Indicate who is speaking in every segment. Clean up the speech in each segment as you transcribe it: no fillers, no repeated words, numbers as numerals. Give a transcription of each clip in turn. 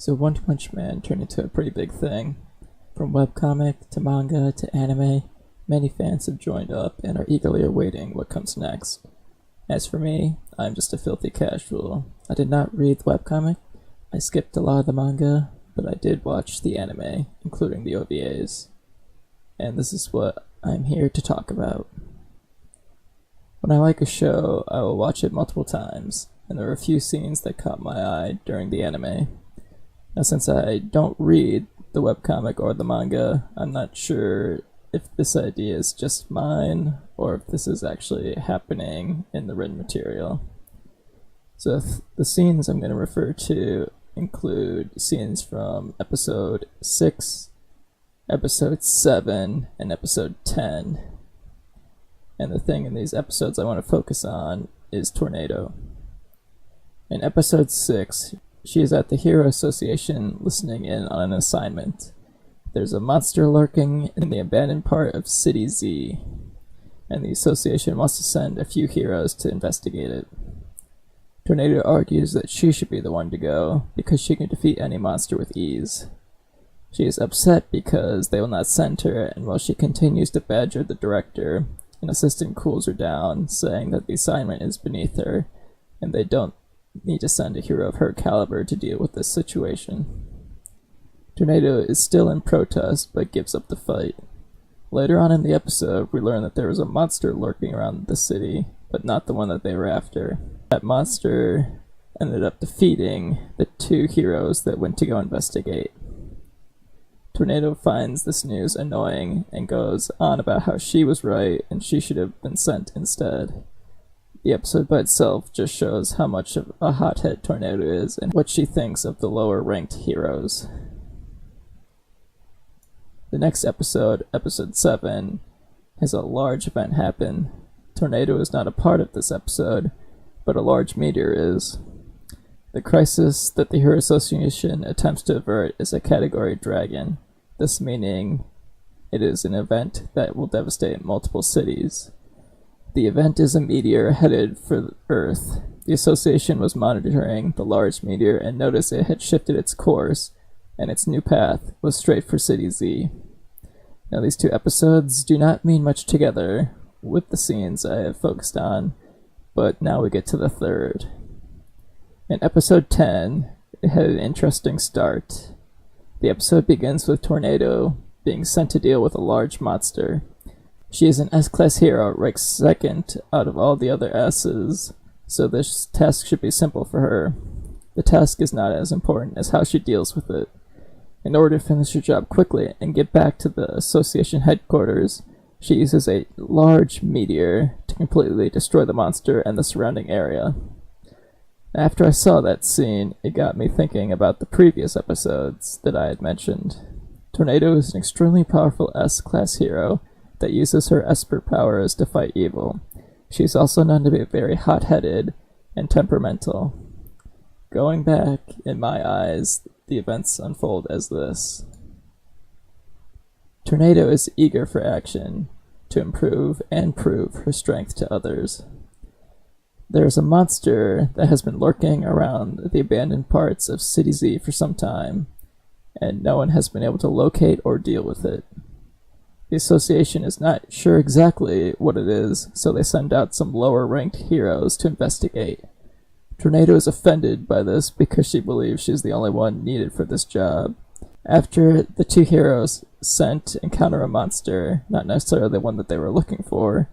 Speaker 1: So One Punch Man turned into a pretty big thing. From webcomic to manga to anime, many fans have joined up and are eagerly awaiting what comes next. As for me, I'm just a filthy casual. I did not read the webcomic, I skipped a lot of the manga, but I did watch the anime, including the OVAs. And this is what I'm here to talk about. When I like a show, I will watch it multiple times, and there are a few scenes that caught my eye during the anime. Now, since I don't read the webcomic or the manga, I'm not sure if this idea is just mine or if this is actually happening in the written material. So the scenes I'm going to refer to include scenes from episode 6, episode 7, and episode 10. And the thing in these episodes I want to focus on is Tornado. In episode 6, she is at the Hero Association listening in on an assignment. There's a monster lurking in the abandoned part of City Z, and the association wants to send a few heroes to investigate it. Tornado argues that she should be the one to go, because she can defeat any monster with ease. She is upset because they will not send her, and while she continues to badger the director, an assistant cools her down, saying that the assignment is beneath her, and they don't need to send a hero of her caliber to deal with this situation. Tornado is still in protest, but gives up the fight. Later on in the episode, we learn that there was a monster lurking around the city, but not the one that they were after. That monster ended up defeating the two heroes that went to go investigate. Tornado finds this news annoying and goes on about how she was right and she should have been sent instead. The episode by itself just shows how much of a hothead Tornado is and what she thinks of the lower ranked heroes. The next episode, episode 7, has a large event happen. Tornado is not a part of this episode, but a large meteor is. The crisis that the Hero Association attempts to avert is a Category Dragon, this meaning it is an event that will devastate multiple cities. The event is a meteor headed for Earth. The association was monitoring the large meteor and noticed it had shifted its course, and its new path was straight for City Z. Now, these two episodes do not mean much together with the scenes I have focused on, but now we get to the third. In episode 10, it had an interesting start. The episode begins with Tornado being sent to deal with a large monster. She is an S-class hero, ranked second out of all the other S's, so this task should be simple for her. The task is not as important as how she deals with it. In order to finish her job quickly and get back to the association headquarters, she uses a large meteor to completely destroy the monster and the surrounding area. After I saw that scene, it got me thinking about the previous episodes that I had mentioned. Tornado is an extremely powerful S-class hero that uses her Esper powers to fight evil. She is also known to be very hot-headed and temperamental. Going back, in my eyes, the events unfold as this. Tornado is eager for action, to improve and prove her strength to others. There is a monster that has been lurking around the abandoned parts of City Z for some time, and no one has been able to locate or deal with it. The association is not sure exactly what it is, so they send out some lower-ranked heroes to investigate. Tornado is offended by this because she believes she's the only one needed for this job. After the two heroes sent encounter a monster, not necessarily the one that they were looking for,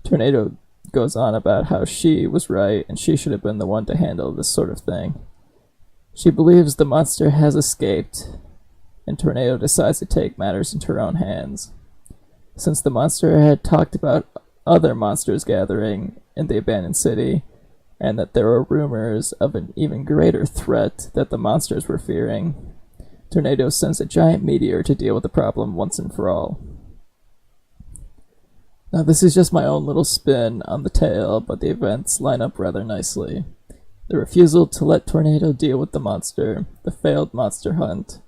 Speaker 1: Tornado goes on about how she was right and she should have been the one to handle this sort of thing. She believes the monster has escaped, and Tornado decides to take matters into her own hands. Since the monster had talked about other monsters gathering in the abandoned city, and that there were rumors of an even greater threat that the monsters were fearing, Tornado sends a giant meteor to deal with the problem once and for all. Now, this is just my own little spin on the tale, but the events line up rather nicely. The refusal to let Tornado deal with the monster, the failed monster hunt,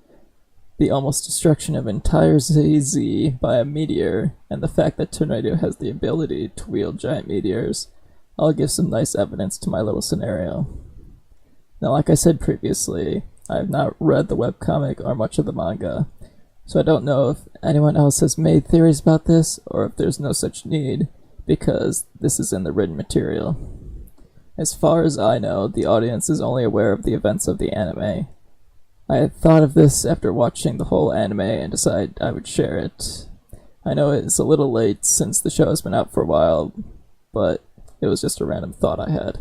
Speaker 1: the almost destruction of entire ZZ by a meteor, and the fact that Tornado has the ability to wield giant meteors all give some nice evidence to my little scenario. Now, like I said previously, I have not read the webcomic or much of the manga, so I don't know if anyone else has made theories about this or if there's no such need, because this is in the written material. As far as I know, the audience is only aware of the events of the anime. I had thought of this after watching the whole anime and decided I would share it. I know it's a little late since the show has been out for a while, but it was just a random thought I had.